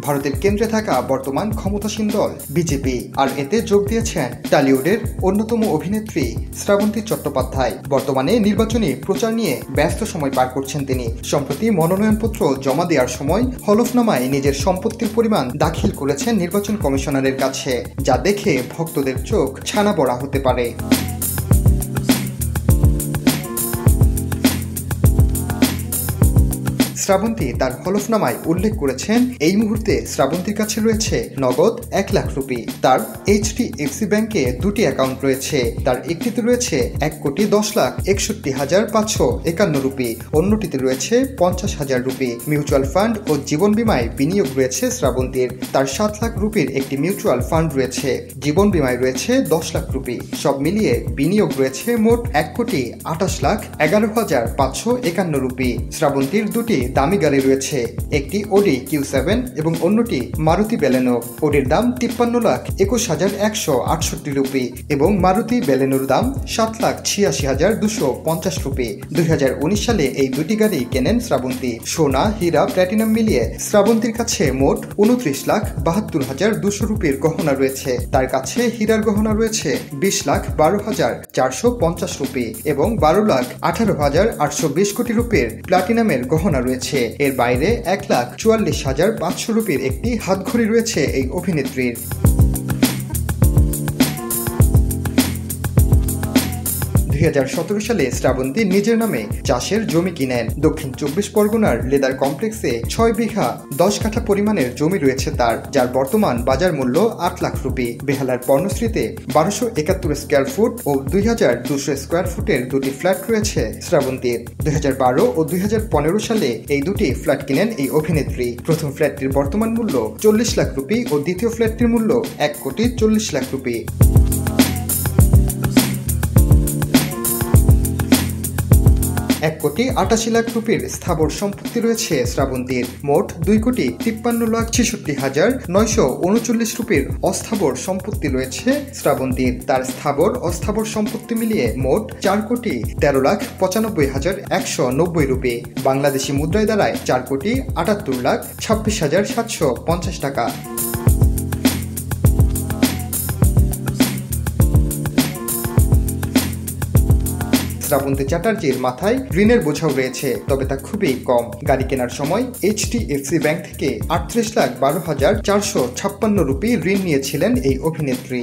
ভারতের কেন্দ্রে থাকা বর্তমান ক্ষমতাসীন দল বিজেপি। আর এতে যোগ দিয়েছেন টলিউডের অন্যতম অভিনেত্রী শ্রাবন্তী চট্টোপাধ্যায়। বর্তমানে নির্বাচনী প্রচার নিয়ে ব্যস্ত সময় পার করছেন তিনি। সম্প্রতি মনোনয়নপত্র জমা দেওয়ার সময় হলফনামায় নিজের সম্পত্তির পরিমাণ দাখিল করেছেন নির্বাচন কমিশনারের কাছে, যা দেখে ভক্তদের চোখ ছানা বড়া হতে পারে। শ্রাবন্তী তার হলফনামায় উল্লেখ করেছেন, এই মুহূর্তে শ্রাবন্তীর কাছে রয়েছে নগদ 1 লাখ রুপি। তার HDFC ব্যাংকে 2টি অ্যাকাউন্ট রয়েছে। তার একটিতে রয়েছে 1,10,61,551 রুপি, অন্যটিতে রয়েছে 50,000 রুপি। মিউচুয়াল ফান্ড ও জীবন বীমায় বিনিয়োগ রয়েছে শ্রাবন্তীর। তার 7 লাখ রুপির একটি মিউচুয়াল ফান্ড রয়েছে। জীবন বীমায় রয়েছে 10 লাখ রুপি। সব মিলিয়ে বিনিয়োগ রয়েছে মোট 1,28,11,551 রুপি। শ্রাবন্তীর দুটি দামি গাড়ি রয়েছে, একটি Audi Q7 এবং অন্যটি মারুতি বেলেনো। ওডির দাম 53,21,168 রুপি এবং মারুতি বেলেনোর দাম 7,86,250 রুপি। 2019 সালে এই দুটি গাড়ি কেনেন শ্রাবন্তী। সোনা, হীরা, প্ল্যাটিনাম মিলিয়ে শ্রাবন্তীর কাছে মোট 29,72,200 রুপির গহনা রয়েছে। তার কাছে হীরার গহনা রয়েছে 20,12,450 রুপি এবং 12,18,820 কোটি রুপির প্ল্যাটিনামের গহনা রয়েছে। এর বাইরে 1,44,500 রুপির একটি হাতঘড়ি রয়েছে এই অভিনেত্রীর। 2017 সালে শ্রাবন্তী নিজের নামে চাষের জমি কিনেন। দক্ষিণ 24 পরগনার লেদার কমপ্লেক্সে 6 বিঘা 10 কাঠা পরিমাণের জমি রয়েছে তার, যার বর্তমান বাজার মূল্য 8 লাখ রুপি। বেহালার পর্ণশ্রীতে 1271 স্কোয়ার ফুট ও 2200 স্কোয়ার ফুটের দুটি ফ্ল্যাট রয়েছে শ্রাবন্তীর। 2012 ও 2015 সালে এই দুটি ফ্ল্যাট কিনেন এই অভিনেত্রী। প্রথম ফ্ল্যাটটির বর্তমান মূল্য 40 লাখ রুপি ও দ্বিতীয় ফ্ল্যাটটির মূল্য 1,40 লাখ রুপি। 1,88,00,000 রুপির স্থাবর সম্পত্তি রয়েছে শ্রাবন্তীর। মোট 2,53,66,939 রুপির অস্থাবর সম্পত্তি রয়েছে শ্রাবন্তীর। তার স্থাবর অস্থাবর সম্পত্তি মিলিয়ে মোট 4,13,95,190 রুপি। বাংলাদেশি মুদ্রায় দাঁড়ায় 4,78,26,750 টাকা। শ্রাবন্তী চ্যাটার্জির মাথায় ঋণের বোঝাও রয়েছে, তবে তা খুবই কম। গাড়ি কেনার সময় HDFC ব্যাংক থেকে 38,12,456 রুপি ঋণ নিয়েছিলেন এই অভিনেত্রী।